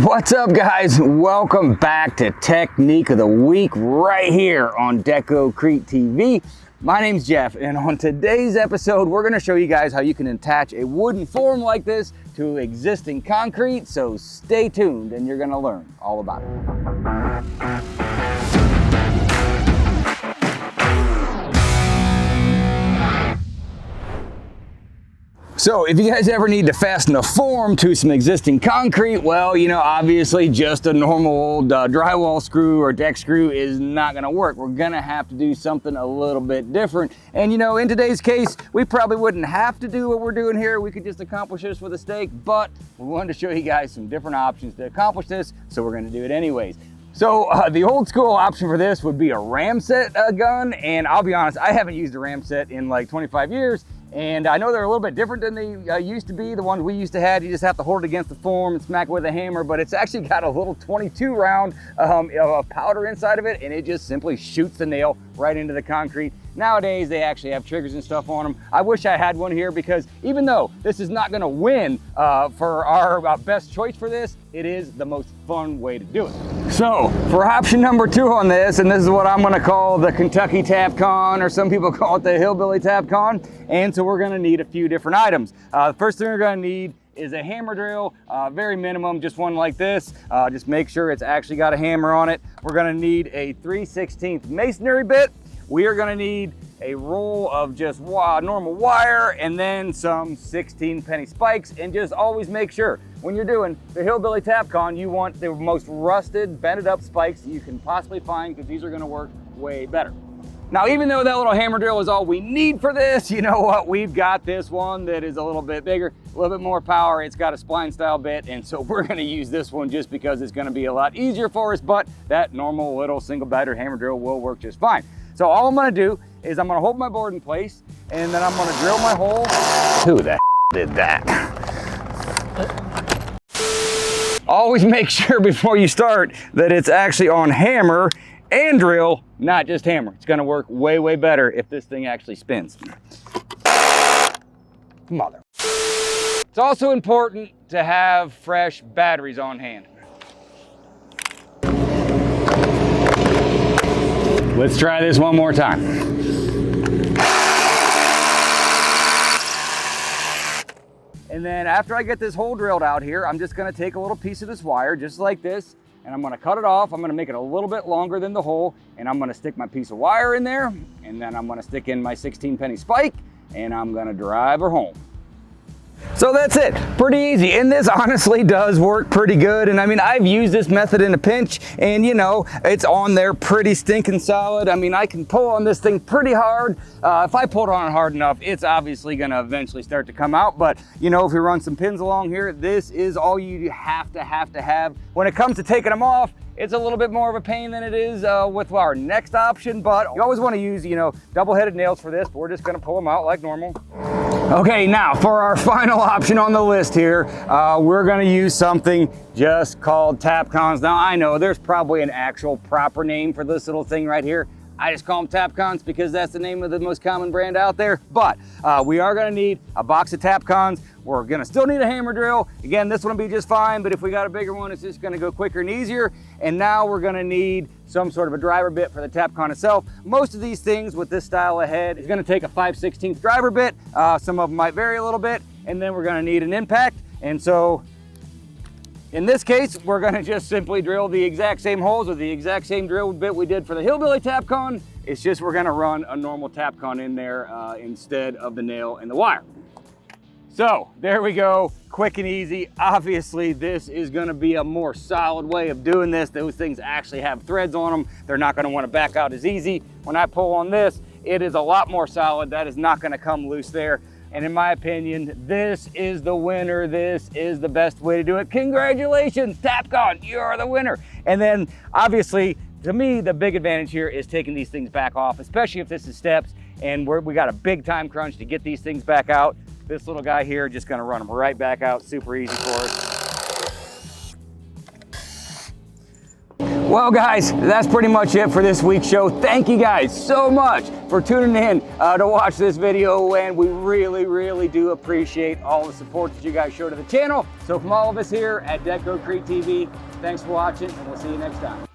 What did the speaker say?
What's up, guys? Welcome back to Technique of the Week right here on Deco-Crete TV. My name's Jeff, and on today's episode, we're going to show you guys how you can attach a wooden form like this to existing concrete. So stay tuned, and you're going to learn all about it. So if you guys ever need to fasten a form to some existing concrete, well, you know, obviously just a normal old drywall screw or deck screw is not gonna work. We're gonna have to do something a little bit different. And you know, in today's case, we probably wouldn't have to do what we're doing here. We could just accomplish this with a stake, but we wanted to show you guys some different options to accomplish this, so we're gonna do it anyways. So the old school option for this would be a ramset gun, and I'll be honest, I haven't used a ramset in like 25 years. And I know they're a little bit different than they used to be. The ones we used to have, you just have to hold it against the form and smack it with a hammer, but it's actually got a little 22 round of powder inside of it, and it just simply shoots the nail right into the concrete. Nowadays, they actually have triggers and stuff on them. I wish I had one here because even though this is not gonna win for our best choice for this, it is the most fun way to do it. So for option number 2 on this, and this is what I'm gonna call the Kentucky Tapcon, or some people call it the Hillbilly Tapcon. And so we're gonna need a few different items. The first thing we're gonna need is a hammer drill, very minimum, just one like this. Just make sure it's actually got a hammer on it. We're gonna need a 3/16 masonry bit. We are gonna need a roll of just normal wire, and then some 16 penny spikes. And just always make sure when you're doing the Hillbilly Tapcon, you want the most rusted, bended up spikes that you can possibly find, because these are gonna work way better. Now, even though that little hammer drill is all we need for this, you know what? We've got this one that is a little bit bigger, a little bit more power. It's got a spline style bit, and so we're gonna use this one just because it's gonna be a lot easier for us, but that normal little single battered hammer drill will work just fine. So all I'm gonna do is I'm gonna hold my board in place, and then I'm gonna drill my hole. Who the did that? Always make sure before you start that it's actually on hammer and drill, not just hammer. It's gonna work way, way better if this thing actually spins. Mother. It's also important to have fresh batteries on hand. Let's try this one more time. And then after I get this hole drilled out here, I'm just gonna take a little piece of this wire, just like this, and I'm gonna cut it off. I'm gonna make it a little bit longer than the hole, and I'm gonna stick my piece of wire in there, and then I'm gonna stick in my 16 penny spike, and I'm gonna drive her home. So that's it, pretty easy. And this honestly does work pretty good. And I mean, I've used this method in a pinch, and you know, it's on there pretty stinking solid. I mean, I can pull on this thing pretty hard. If I pull it on hard enough, it's obviously gonna eventually start to come out. But you know, if you run some pins along here, this is all you have to have. When it comes to taking them off, it's a little bit more of a pain than it is with our next option, but you always wanna use, you know, double-headed nails for this, but we're just gonna pull them out like normal. Okay, now for our final option on the list here, we're gonna use something just called Tapcons. Now I know there's probably an actual proper name for this little thing right here. I just call them Tapcons because that's the name of the most common brand out there. But we are gonna need a box of Tapcons. We're gonna still need a hammer drill. Again, this one will be just fine, but if we got a bigger one, it's just gonna go quicker and easier. And now we're gonna need some sort of a driver bit for the Tapcon itself. Most of these things with this style of head is gonna take a 5/16 driver bit. Some of them might vary a little bit. And then we're gonna need an impact. And so in this case, we're gonna just simply drill the exact same holes with the exact same drill bit we did for the Hillbilly Tapcon. It's just we're gonna run a normal Tapcon in there instead of the nail and the wire. So there we go, quick and easy. Obviously, this is gonna be a more solid way of doing this. Those things actually have threads on them. They're not gonna wanna back out as easy. When I pull on this, it is a lot more solid. That is not gonna come loose there. And in my opinion, this is the winner. This is the best way to do it. Congratulations, Tapcon, you're the winner. And then obviously, to me, the big advantage here is taking these things back off, especially if this is steps and we got a big time crunch to get these things back out. This little guy here, just gonna run them right back out, super easy for us. Well guys, that's pretty much it for this week's show. Thank you guys so much for tuning in to watch this video, and we really do appreciate all the support that you guys show to the channel. So from all of us here at Deco-Crete TV, thanks for watching, and we'll see you next time.